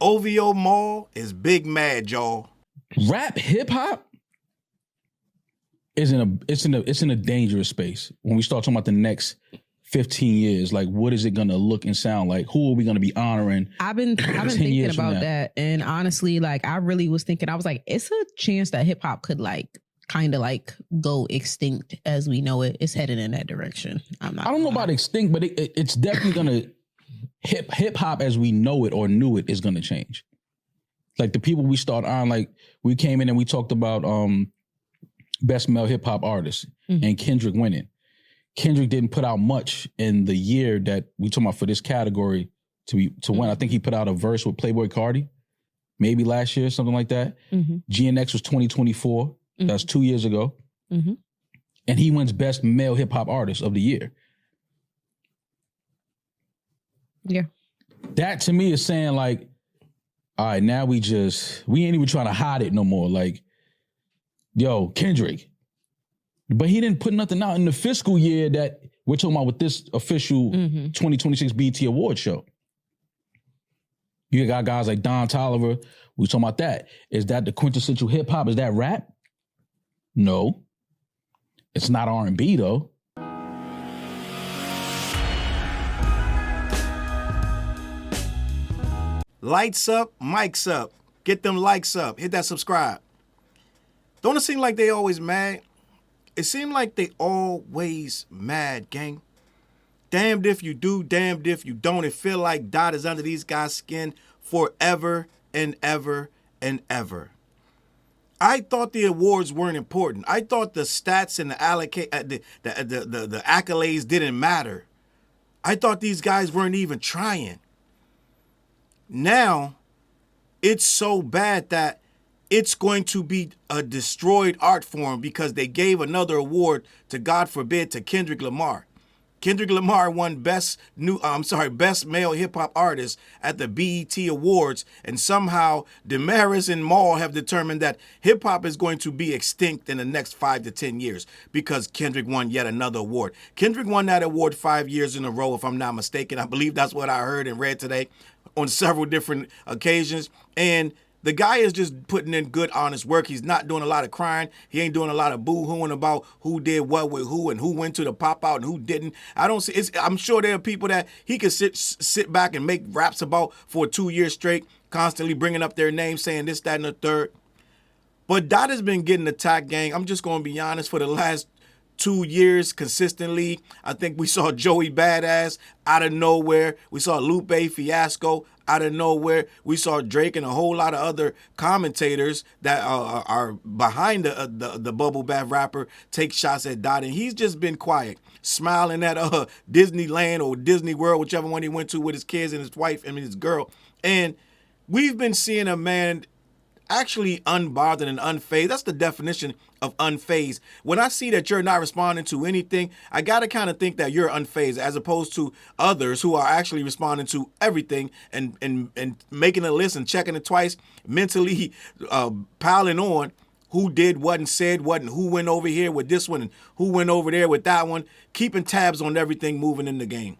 OVO Mall is big mad, y'all. Rap hip hop is in a dangerous space when we start talking about the next 15 years. Like, what is it gonna look and sound like? Who are we gonna be honoring? I've been thinking about that, and honestly, like, I really was thinking. I was like, it's a chance that hip hop could kind of go extinct as we know it. It's headed in that direction. I don't know about extinct, but it's definitely gonna hip hop as we know it or knew it is gonna change. Like the people we start on, like we came in and we talked about best male hip hop artist and Kendrick winning. Kendrick didn't put out much in the year that we talking about for this category to win. I think he put out a verse with Playboi Carti, maybe last year, something like that. GNX was 2024. That's 2 years ago. And he wins best male hip hop artist of the year. Yeah. That to me is saying like, all right, now we ain't even trying to hide it no more. Like, yo, Kendrick. But he didn't put nothing out in the fiscal year that we're talking about with this official 2026 BET Award show. You got guys like Don Toliver. We talking about that. Is that the quintessential hip hop? Is that rap? No. It's not R&B though. Lights up, mics up. Get them likes up. Hit that subscribe. Don't it seem like they always mad? It seems like they always mad, gang. Damned if you do, damned if you don't. It feel like Dot is under these guys' skin forever and ever and ever. I thought the awards weren't important. I thought the stats and the accolades didn't matter. I thought these guys weren't even trying. Now, it's so bad that it's going to be a destroyed art form because they gave another award to, God forbid, to Kendrick Lamar. Kendrick Lamar won best male hip hop artist at the BET Awards, and somehow Damaris and Maul have determined that hip hop is going to be extinct in the next 5 to 10 years because Kendrick won yet another award. Kendrick won that award 5 years in a row, if I'm not mistaken. I believe that's what I heard and read today on several different occasions. And the guy is just putting in good, honest work. He's not doing a lot of crying. He ain't doing a lot of boo-hooing about who did what with who and who went to the pop out and who didn't. I'm sure there are people that he could sit back and make raps about for 2 years straight, constantly bringing up their name, saying this, that, and the third. But Dot has been getting attacked, gang. I'm just going to be honest, for the last 2 years consistently. I think we saw Joey Badass out of nowhere. We saw Lupe Fiasco out of nowhere. We saw Drake and a whole lot of other commentators that are behind the bubble bath rapper take shots at Dot, and he's just been quiet, smiling at Disneyland or Disney World, whichever one he went to with his kids and his wife and his girl. And we've been seeing a man actually unbothered and unfazed. That's the definition of unfazed. When I see that you're not responding to anything, I got to kind of think that you're unfazed, as opposed to others who are actually responding to everything and making a list and checking it twice, mentally piling on who did what and said what and who went over here with this one and who went over there with that one, keeping tabs on everything moving in the game.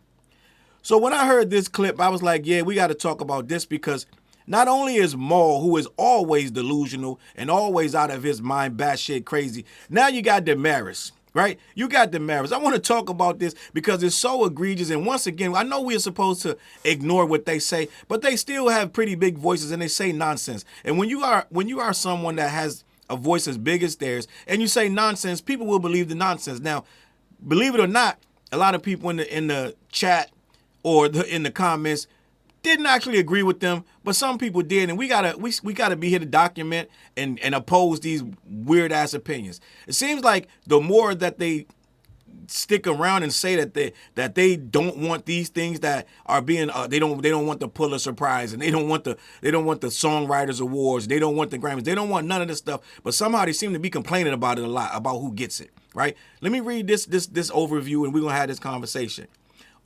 So when I heard this clip, I was like, yeah, we got to talk about this, because not only is Maul, who is always delusional and always out of his mind, batshit crazy, now you got Damaris, right? You got Damaris. I want to talk about this because it's so egregious. And once again, I know we are supposed to ignore what they say, but they still have pretty big voices and they say nonsense. And when you are someone that has a voice as big as theirs and you say nonsense, people will believe the nonsense. Now, believe it or not, a lot of people in the chat or in the comments didn't actually agree with them, but some people did, and we gotta be here to document and oppose these weird ass opinions. It seems like the more that they stick around and say that they don't want these things that are being they don't want the Pulitzer Prize, and they don't want the Songwriters Awards, they don't want the Grammys, they don't want none of this stuff, but somehow they seem to be complaining about it a lot, about who gets it, right? Let me read this overview and we're gonna have this conversation.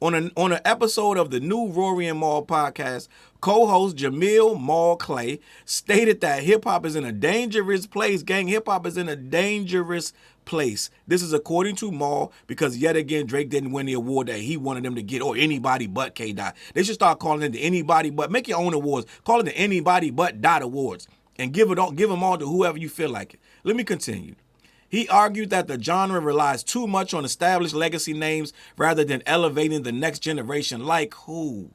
On an episode of the new Rory and Maul podcast, co-host Jamil Maul Clay stated that hip-hop is in a dangerous place. Gang, hip-hop is in a dangerous place. This is according to Maul because, yet again, Drake didn't win the award that he wanted them to get, or anybody but K. Dot. They should start calling it the anybody but. Make your own awards. Call it the anybody but Dot Awards. And give them all to whoever you feel like it. Let me continue. He argued that the genre relies too much on established legacy names rather than elevating the next generation. Like who?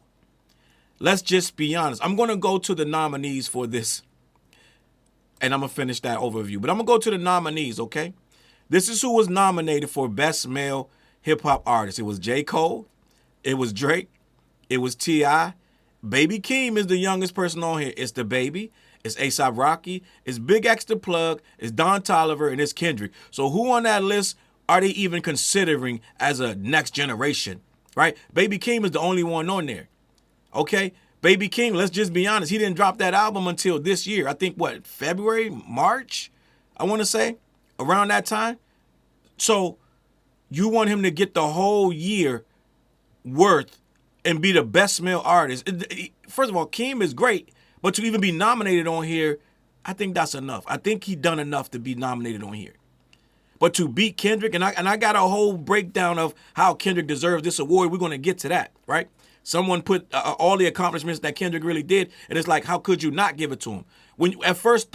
Let's just be honest. I'm going to go to the nominees for this, and I'm going to finish that overview. But I'm going to go to the nominees, okay? This is who was nominated for Best Male Hip-Hop Artist. It was J. Cole. It was Drake. It was T.I. Baby Keem is the youngest person on here. It's the Baby. It's A$AP Rocky, it's Big X the Plug, it's Don Toliver, and it's Kendrick. So who on that list are they even considering as a next generation, right? Baby Keem is the only one on there, okay? Baby Keem, let's just be honest, he didn't drop that album until this year. I think, February, March, I want to say, around that time. So you want him to get the whole year worth and be the best male artist. First of all, Keem is great. But to even be nominated on here, I think that's enough. I think he done enough to be nominated on here. But to beat Kendrick, and I got a whole breakdown of how Kendrick deserves this award. We're going to get to that, right? Someone put all the accomplishments that Kendrick really did, and it's like, how could you not give it to him? When you first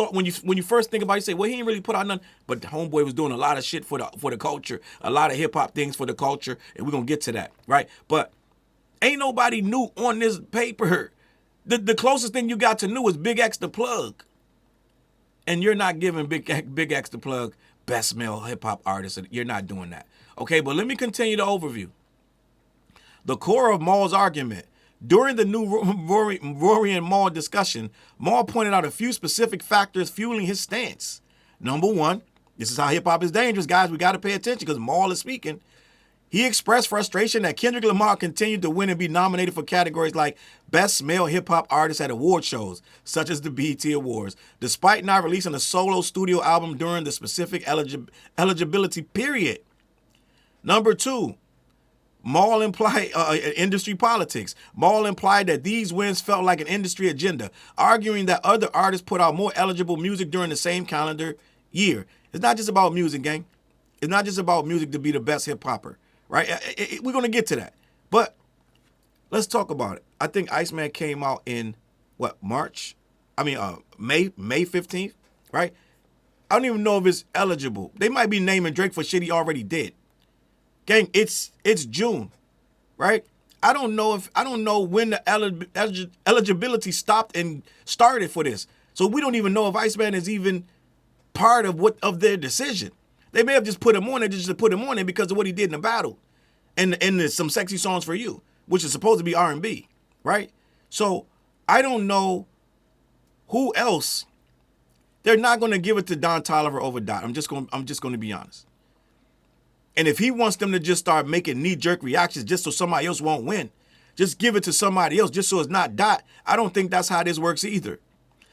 think about it, you say, well, he didn't really put out nothing. But the homeboy was doing a lot of shit for the culture, a lot of hip hop things for the culture, and we're going to get to that, right? But ain't nobody new on this paper. The closest thing you got to new is Big X the Plug. And you're not giving Big X the Plug best male hip-hop artist. You're not doing that. Okay, but let me continue the overview. The core of Maul's argument. During the new Rory and Maul discussion, Maul pointed out a few specific factors fueling his stance. Number one, this is how hip-hop is dangerous, guys. We got to pay attention because Maul is speaking. He expressed frustration that Kendrick Lamar continued to win and be nominated for categories like Best Male Hip-Hop Artist at award shows, such as the BET Awards, despite not releasing a solo studio album during the specific eligibility period. Number two, Maul implied industry politics. Maul implied that these wins felt like an industry agenda, arguing that other artists put out more eligible music during the same calendar year. It's not just about music, gang. It's not just about music to be the best hip-hopper. Right? We're going to get to that. But let's talk about it. I think Iceman came out in, March? May 15th, right? I don't even know if it's eligible. They might be naming Drake for shit he already did. Gang, it's June, right? I don't know when the eligibility stopped and started for this. So we don't even know if Iceman is even part of their decision. They may have just put him on there just to put him on there because of what he did in the battle. And there's some sexy songs for you, which is supposed to be R&B, right? So I don't know who else. They're not going to give it to Don Toliver over Dot. I'm just going to be honest. And if he wants them to just start making knee-jerk reactions just so somebody else won't win, just give it to somebody else just so it's not Dot. I don't think that's how this works either.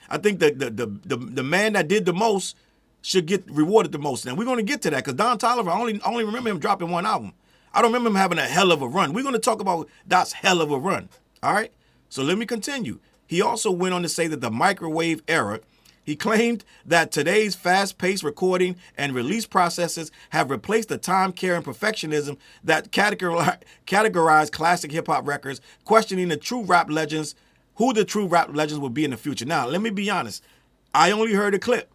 I think that the man that did the most should get rewarded the most. And we're going to get to that because Don Toliver, I only remember him dropping one album. I don't remember him having a hell of a run. We're going to talk about Dot's hell of a run. All right? So let me continue. He also went on to say that the microwave era, he claimed that today's fast-paced recording and release processes have replaced the time, care, and perfectionism that categorize classic hip-hop records, questioning the true rap legends, who the true rap legends will be in the future. Now, let me be honest. I only heard a clip.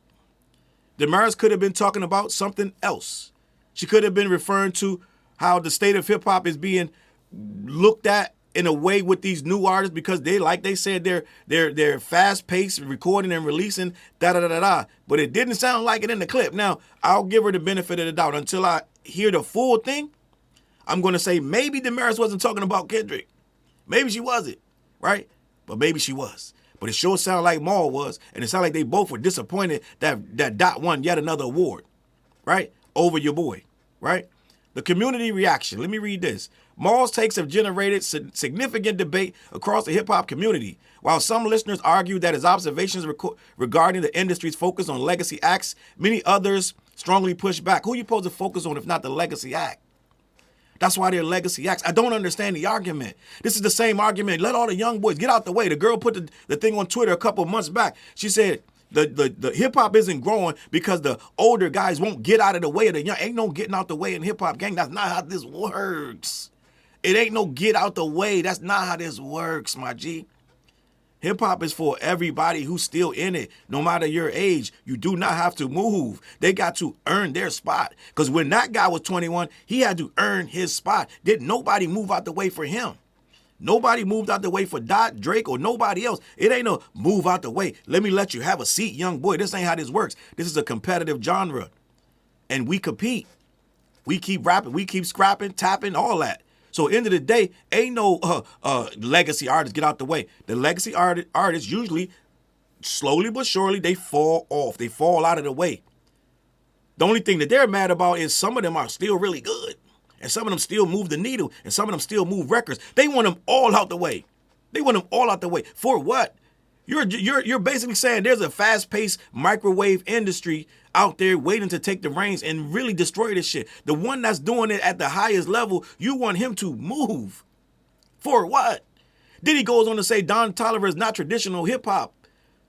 Damaris could have been talking about something else. She could have been referring to how the state of hip-hop is being looked at in a way with these new artists because they, like they said, they're fast-paced recording and releasing, da-da-da-da-da. But it didn't sound like it in the clip. Now, I'll give her the benefit of the doubt. Until I hear the full thing, I'm going to say maybe Damaris wasn't talking about Kendrick. Maybe she wasn't, right? But maybe she was. But it sure sounded like Maul was, and it sounded like they both were disappointed that Dot won yet another award, right? Over your boy, right? The community reaction. Let me read this. Maul's takes have generated significant debate across the hip-hop community. While some listeners argue that his observations regarding the industry's focus on legacy acts, many others strongly push back. Who are you supposed to focus on if not the legacy act? That's why they're legacy acts. I don't understand the argument. This is the same argument. Let all the young boys get out the way. The girl put the thing on Twitter a couple of months back. She said the hip hop isn't growing because the older guys won't get out of the way of the young. Ain't no getting out the way in hip hop, gang. That's not how this works. It ain't no get out the way. That's not how this works, my G. Hip hop is for everybody who's still in it, no matter your age. You do not have to move. They got to earn their spot. Because when that guy was 21, he had to earn his spot. Didn't nobody move out the way for him. Nobody moved out the way for Dot, Drake, or nobody else. It ain't no move out the way. Let me let you have a seat, young boy. This ain't how this works. This is a competitive genre. And we compete. We keep rapping. We keep scrapping, tapping, all that. So end of the day, ain't no legacy artists get out the way. The legacy artists usually, slowly but surely, they fall off. They fall out of the way. The only thing that they're mad about is some of them are still really good. And some of them still move the needle. And some of them still move records. They want them all out the way. They want them all out the way. For what? You're basically saying there's a fast-paced microwave industry out there waiting to take the reins and really destroy this shit. The one that's doing it at the highest level, you want him to move. For what? Then he goes on to say Don Toliver is not traditional hip-hop.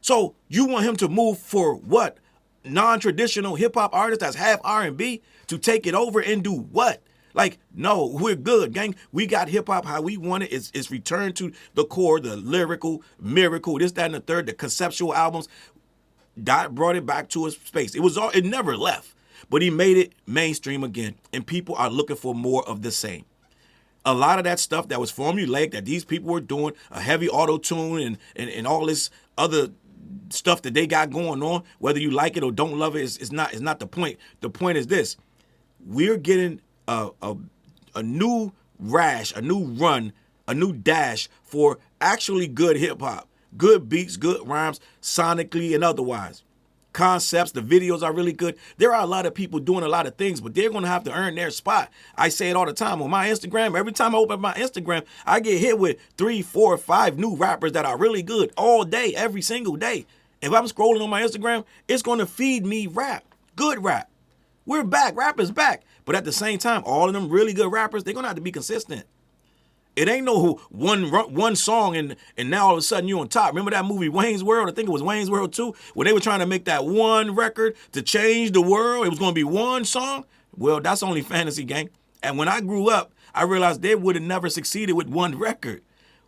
So you want him to move for what? Non-traditional hip-hop artists that's half R&B to take it over and do what? Like, no, we're good, gang. We got hip-hop how we want it. It's returned to the core, the lyrical, miracle, this, that, and the third, the conceptual albums. Dot brought it back to its space. It never left, but he made it mainstream again, and people are looking for more of the same. A lot of that stuff that was formulaic that these people were doing, a heavy auto-tune and all this other stuff that they got going on, whether you like it or don't love it, is not the point. The point is this. We're getting a new rash, a new run, a new dash for actually good hip-hop. Good beats, good rhymes, sonically and otherwise. Concepts, the videos are really good. There are a lot of people doing a lot of things, but they're going to have to earn their spot. I say it all the time on my Instagram. Every time I open my Instagram, I get hit with 3, 4, 5 new rappers that are really good all day, every single day. If I'm scrolling on my Instagram, it's going to feed me rap, good rap. We're back. Rap is back. But at the same time, all of them really good rappers, they're going to have to be consistent. It ain't no one song and now all of a sudden you're on top. Remember that movie Wayne's World? I think it was Wayne's World 2, where they were trying to make that one record to change the world. It was going to be one song. Well, that's only fantasy, gang. And when I grew up, I realized they would have never succeeded with one record.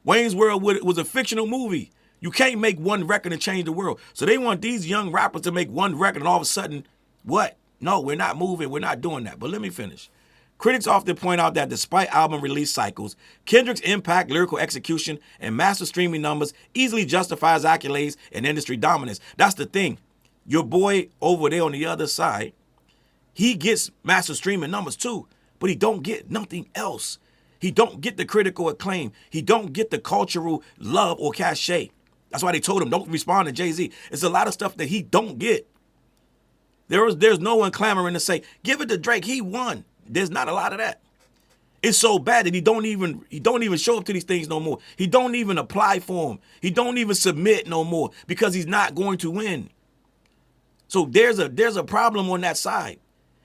Wayne's World was a fictional movie. You can't make one record and change the world. So they want these young rappers to make one record and all of a sudden, what? No, we're not moving. We're not doing that. But let me finish. Critics often point out that despite album release cycles, Kendrick's impact, lyrical execution, and massive streaming numbers easily justifies accolades and industry dominance. That's the thing. Your boy over there on the other side, he gets massive streaming numbers too, but he don't get nothing else. He don't get the critical acclaim. He don't get the cultural love or cachet. That's why they told him don't respond to Jay-Z. It's a lot of stuff that he don't get. There's no one clamoring to say, give it to Drake, he won. There's not a lot of that. It's so bad that he don't even show up to these things no more. He don't even apply for them. He don't even submit no more because he's not going to win. So there's a problem on that side.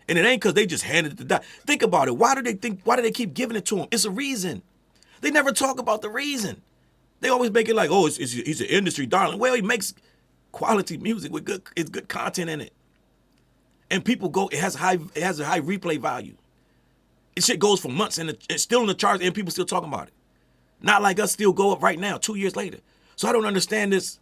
And it ain't because they just handed it to Dot. Think about it. Why do they keep giving it to him? It's a reason. They never talk about the reason. They always make it like, oh, he's an industry darling. Well, he makes quality music with good content in it. And people go, it has a high replay value. This shit goes for months and it's still in the charts and people still talking about it. Not like us still go up right now, 2 years later. So I don't understand this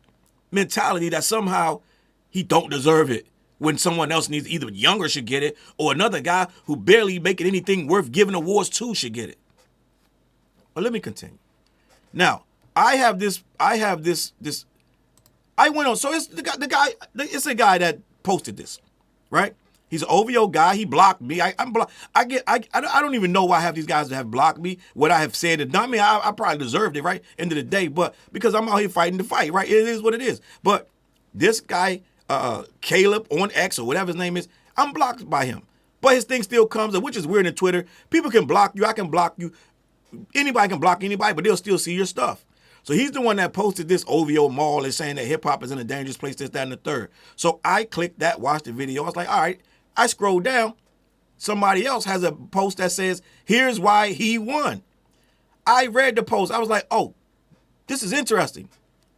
mentality that somehow he don't deserve it when someone else needs, either younger should get it or another guy who barely making anything worth giving awards to should get it. But let me continue. Now, I went on, so it's it's a guy that posted this, right? He's an OVO guy. He blocked me. I don't even know why half these guys have blocked me, what I have said and done. I mean, I probably deserved it, right? End of the day, but because I'm out here fighting the fight, right? It is what it is. But this guy, Caleb on X or whatever his name is, I'm blocked by him. But his thing still comes, which is weird in Twitter. People can block you. I can block you. Anybody can block anybody, but they'll still see your stuff. So he's the one that posted this OVO mall and saying that hip-hop is in a dangerous place, this, that, and the third. So I clicked that, watched the video. I was like, all right. I scrolled down. somebody else has a post that says, here's why he won. I read the post. I was like, oh, this is interesting.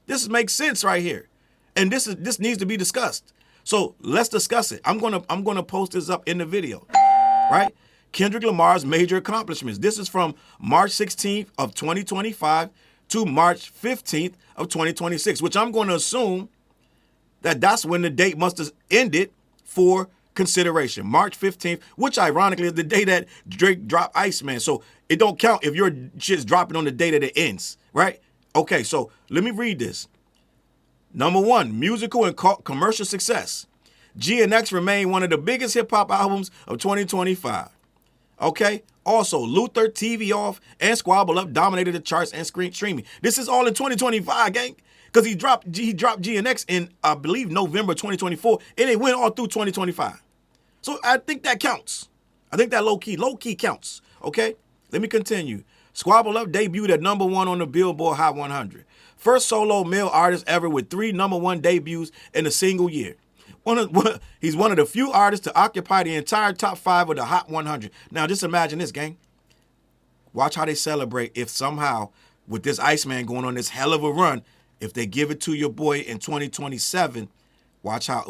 This makes sense right here. And this needs to be discussed. So let's discuss it. I'm gonna post this up in the video, right? Kendrick Lamar's major accomplishments. This is from March 16th of 2025 to March 15th of 2026, which I'm going to assume that's when the date must have ended for consideration. March 15th, which ironically is the day that Drake dropped Iceman. So it don't count if your shit's dropping on the day that it ends, right? Okay, so let me read this. Number 1, musical and commercial success. GNX remained one of the biggest hip-hop albums of 2025. Okay? Also, Luther, TV Off, and Squabble Up dominated the charts and streaming. This is all in 2025, gang. Because he dropped GNX in, I believe, November 2024, and it went all through 2025. So I think that counts. I think that low-key counts. Okay? Let me continue. Squabble Up debuted at number 1 on the Billboard Hot 100. First solo male artist ever with 3 number 1 debuts in a single year. He's one of the few artists to occupy the entire top 5 of the Hot 100. Now, just imagine this, gang. Watch how they celebrate if somehow, with this Iceman going on this hell of a run, if they give it to your boy in 2027, watch how.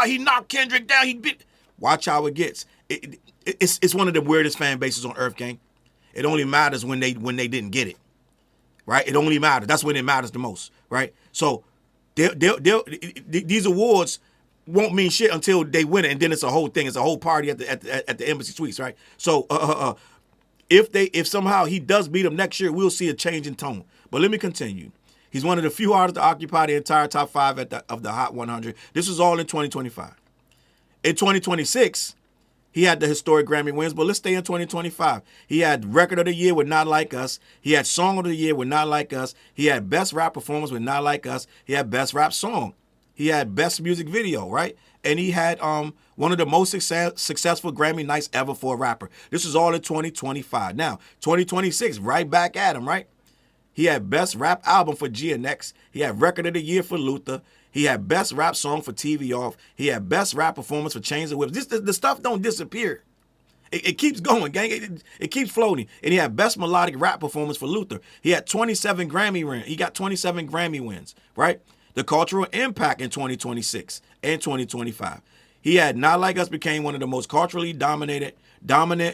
He knocked Kendrick down. Watch how it gets. It's one of the weirdest fan bases on earth, gang. It only matters when they didn't get it. Right? It only matters. That's when it matters the most, right? So these awards won't mean shit until they win it, and then it's a whole thing. It's a whole party at the embassy suites, right? So if somehow he does beat him next year, we'll see a change in tone. But let me continue. He's one of the few artists to occupy the entire top 5 of the Hot 100. This was all in 2025. In 2026, he had the historic Grammy wins, but let's stay in 2025. He had Record of the Year with Not Like Us. He had Song of the Year with Not Like Us. He had Best Rap Performance with Not Like Us. He had Best Rap Song. He had Best Music Video, right? And he had one of the most successful Grammy nights ever for a rapper. This is all in 2025. Now, 2026, right back at him, right? He had Best Rap Album for GNX. He had Record of the Year for Luther. He had Best Rap Song for TV Off. He had Best Rap Performance for Chains and Whips. The stuff don't disappear. It keeps going, gang. It keeps floating. And he had Best Melodic Rap Performance for Luther. He had 27 Grammy wins. He got 27 Grammy wins, right? The cultural impact in 2026 and 2025. He had Not Like Us became one of the most culturally dominant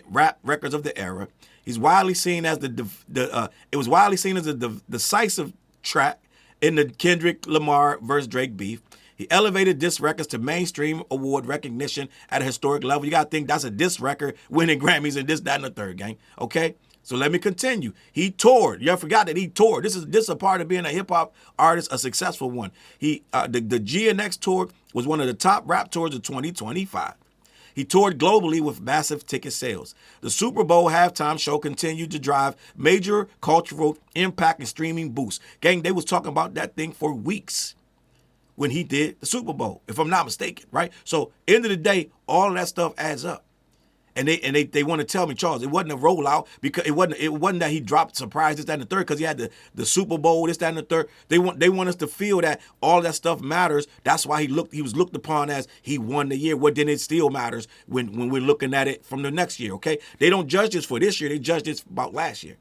rap records of the era. He's widely seen as it was widely seen as a decisive track in the Kendrick Lamar versus Drake beef. He elevated diss records to mainstream award recognition at a historic level. You got to think that's a diss record winning Grammys and this, that, and the third, gang. Okay? So let me continue. He toured. You forgot that he toured. This is a part of being a hip-hop artist, a successful one. The GNX tour was one of the top rap tours of 2025. He toured globally with massive ticket sales. The Super Bowl halftime show continued to drive major cultural impact and streaming boosts. Gang, they was talking about that thing for weeks when he did the Super Bowl, if I'm not mistaken, right? So, end of the day, all of that stuff adds up. And they want to tell me, Challz, it wasn't a rollout because it wasn't that he dropped surprise this, that, and the third because he had the Super Bowl, this, that, and the third. They want us to feel that all that stuff matters. That's why he was looked upon as he won the year. Well, then it still matters when we're looking at it from the next year, okay? They don't judge this for this year. They judge this about last year.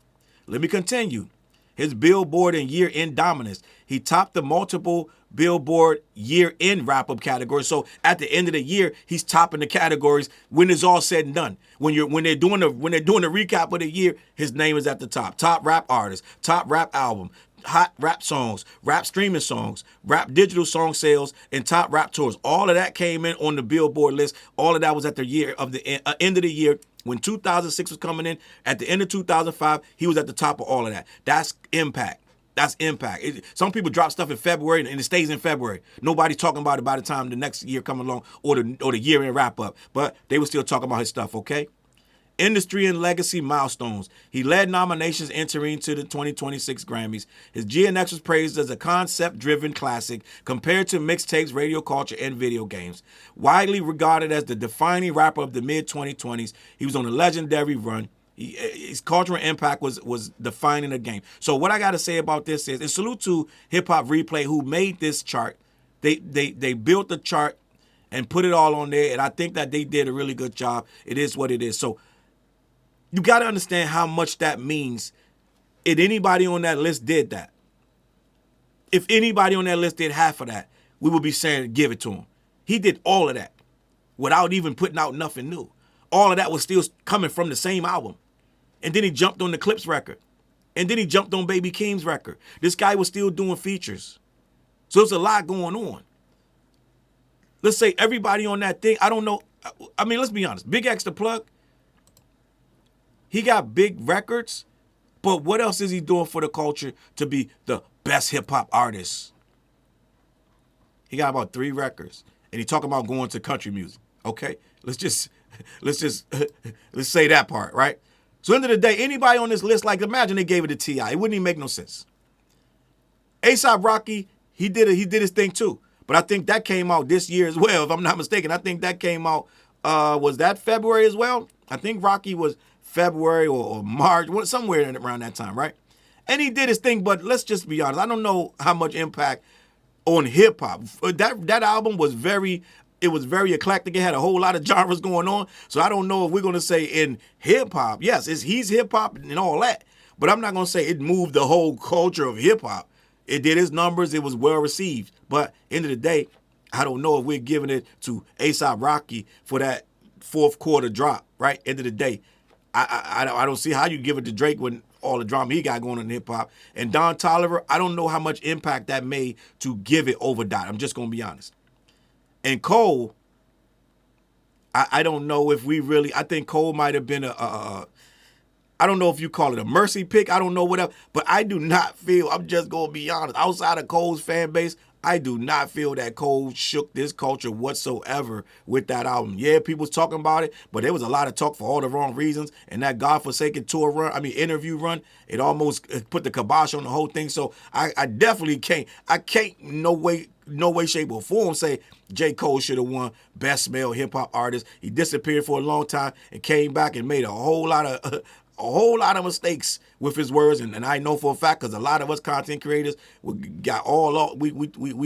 Let me continue. His Billboard and year-end dominance. He topped the multiple Billboard year-end wrap-up categories. So at the end of the year, he's topping the categories when it's all said and done. When they're doing the recap of the year, his name is at the top. Top rap artist, top rap album, hot rap songs, rap streaming songs, rap digital song sales, and top rap tours. All of that came in on the Billboard list. All of that was at the end of the year. When 2006 was coming in, at the end of 2005, he was at the top of all of that. That's impact. That's impact. Some people drop stuff in February and it stays in February. Nobody's talking about it by the time the next year come along or the year-end wrap-up. But they were still talking about his stuff, okay? Industry and legacy milestones. He led nominations entering into the 2026 Grammys. His GNX was praised as a concept-driven classic compared to mixtapes, radio culture, and video games. Widely regarded as the defining rapper of the mid-2020s, he was on a legendary run. His cultural impact was defining the game. So what I got to say about this is, and salute to Hip Hop Replay who made this chart. They built the chart and put it all on there. And I think that they did a really good job. It is what it is. So you got to understand how much that means. If anybody on that list did that, if anybody on that list did half of that, we would be saying give it to him. He did all of that without even putting out nothing new. All of that was still coming from the same album. And then he jumped on the Clips record. And then he jumped on Baby Keem's record. This guy was still doing features. So there's a lot going on. Let's say everybody on that thing, I don't know. I mean, let's be honest. Big X the Plug, he got big records, but what else is he doing for the culture to be the best hip-hop artist? He got about 3 records. And he talking about going to country music. Okay? Let's say that part, right? So end of the day, anybody on this list, like imagine they gave it to T.I. It wouldn't even make no sense. A$AP Rocky, he did his thing too. But I think that came out this year as well, if I'm not mistaken. I think that came out, was that February as well? I think Rocky was February or March, somewhere around that time, right? And he did his thing, but let's just be honest. I don't know how much impact on hip-hop. That album was very eclectic. It had a whole lot of genres going on. So I don't know if we're going to say in hip-hop, yes, he's hip-hop and all that. But I'm not going to say it moved the whole culture of hip-hop. It did its numbers. It was well received. But end of the day, I don't know if we're giving it to A$AP Rocky for that fourth quarter drop, right? End of the day, I don't see how you give it to Drake when all the drama he got going on in hip-hop. And Don Toliver, I don't know how much impact that made to give it over Dot. I'm just going to be honest. And Cole, I don't know if we really, I think Cole might have been I don't know if you call it a mercy pick. I don't know whatever. But I do not feel, I'm just going to be honest, outside of Cole's fan base, I do not feel that Cole shook this culture whatsoever with that album. Yeah, people was talking about it, but there was a lot of talk for all the wrong reasons. And that godforsaken interview run, it almost put the kibosh on the whole thing. So I definitely can't no way, shape, or form say J. Cole should have won Best Male Hip Hop Artist. He disappeared for a long time and came back and made a whole lot of mistakes with his words, and I know for a fact because a lot of us content creators we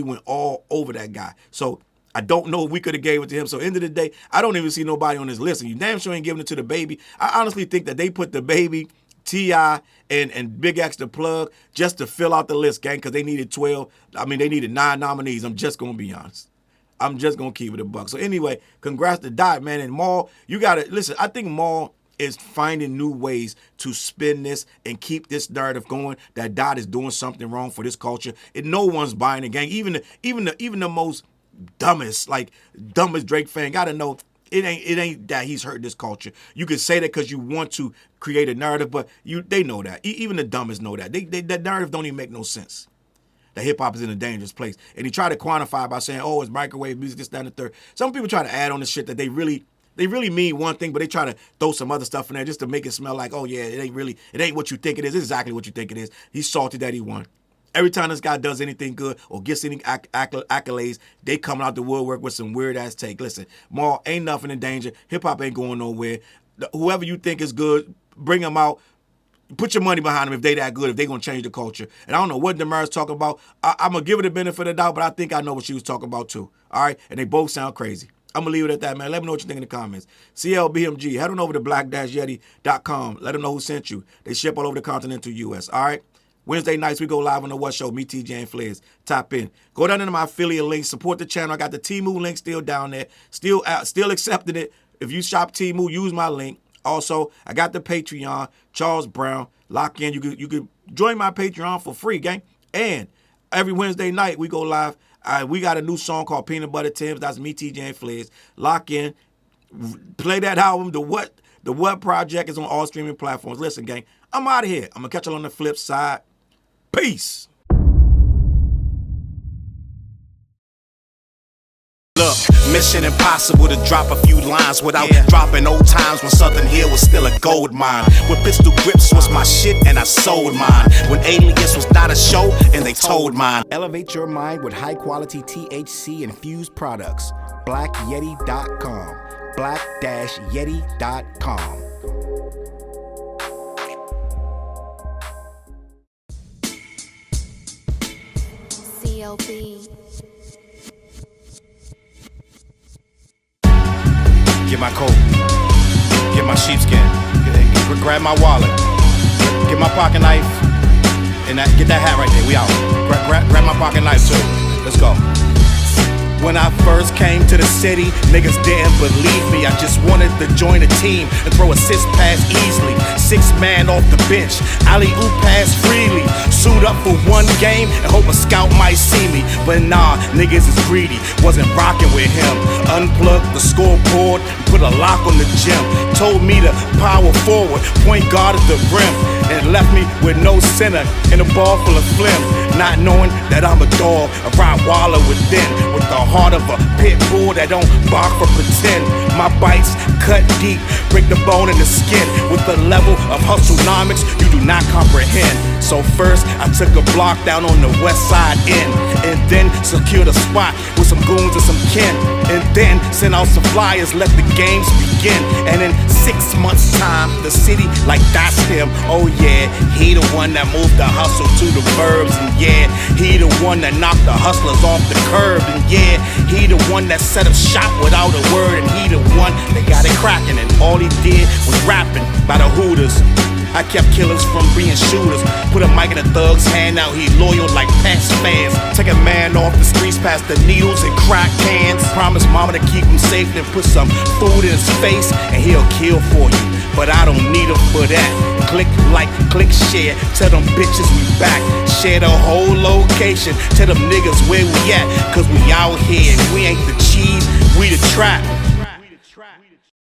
went all over that guy. So I don't know if we could have gave it to him. So end of the day, I don't even see nobody on this list, and you damn sure ain't giving it to the Baby. I honestly think that they put the Baby, T.I., and Big X the Plug just to fill out the list, gang, because they needed 12. I mean, they needed 9 nominees. I'm just gonna be honest. I'm just gonna keep it a buck. So anyway, congrats to Dot, man, and Maul. You gotta listen. I think Maul is finding new ways to spin this and keep this narrative going that Dot is doing something wrong for this culture. And no one's buying the gang. Even the most dumbest Drake fan gotta know it ain't that he's hurting this culture. You can say that because you want to create a narrative, but they know that. Even the dumbest know that. That narrative don't even make no sense. That hip hop is in a dangerous place. And he tried to quantify by saying, oh, it's microwave music, this, that, and the third. Some people try to add on this shit that they really mean one thing, but they try to throw some other stuff in there just to make it smell like, oh yeah, it ain't what you think it is. It's exactly what you think it is. He's salty that he won. Every time this guy does anything good or gets any accolades, they coming out the woodwork with some weird ass take. Listen, Maul, ain't nothing in danger. Hip hop ain't going nowhere. Whoever you think is good, bring them out. Put your money behind them if they that good, if they going to change the culture. And I don't know what Demar's talking about. I'm going to give it the benefit of the doubt, but I think I know what she was talking about too. All right? And they both sound crazy. I'm going to leave it at that, man. Let me know what you think in the comments. CLBMG, head on over to black-yeti.com. Let them know who sent you. They ship all over the continental U.S., all right? Wednesday nights, we go live on the What Show. Me, TJ, and Flares. Tap in. Go down into my affiliate links. Support the channel. I got the Temu link still down there. Still accepting it. If you shop Temu, use my link. Also, I got the Patreon, Challz Brown. Lock in. You could join my Patreon for free, gang. And every Wednesday night, we go live. We got a new song called Peanut Butter Tims. That's me, TJ, and Flares. Lock in. Play that album. The What Project is on all streaming platforms. Listen, gang, I'm out of here. I'm going to catch you on the flip side. Peace. Look, mission impossible to drop a few lines without dropping old times when Southern Hill was still a gold mine. When pistol grips was my shit and I sold mine. When Alias was not a show and they told mine. Elevate your mind with high quality THC infused products. BlackYeti.com. Black-Yeti.com. CLB. Get my coat. Get my sheepskin. Grab my wallet. Get my pocket knife. And get that hat right there. We out. Grab my pocket knife too. Let's go. When I first came to the city, niggas didn't believe me. I just wanted to join a team and throw assist pass easily. 6 man off the bench, alley-oop pass freely. Suit up for one game and hope a scout might see me. But nah, niggas is greedy, wasn't rocking with him. Unplugged the scoreboard, put a lock on the gym. Told me to power forward, point guard at the rim. And left me with no center and a ball full of phlegm. Not knowing that I'm a dog, a Rottweiler within, with the heart of a pit bull that don't bark for pretend. My bites cut deep, break the bone and the skin. With the level of hustlenomics you do not comprehend. So first I took a block down on the west side end, and then secured a spot with some goons and some kin. And then sent out some flyers, let the games begin. And in 6 months time, the city like that's him. Oh yeah, he the one that moved the hustle to the burbs. And yeah, he the one that knocked the hustlers off the curb. And yeah, he the one that set up shop without a word. And he the one that got it cracking, and all he did was rapping by the Hooters. I kept killers from being shooters. Put a mic in a thug's hand, now he loyal like Pats fans. Take a man off the streets past the needles and crack cans. Promise mama to keep him safe, then put some food in his face and he'll kill for you. But I don't need him for that. Click like, click share, tell them bitches we back. Share the whole location, tell them niggas where we at. Cause we out here and we ain't the cheese, we the trap.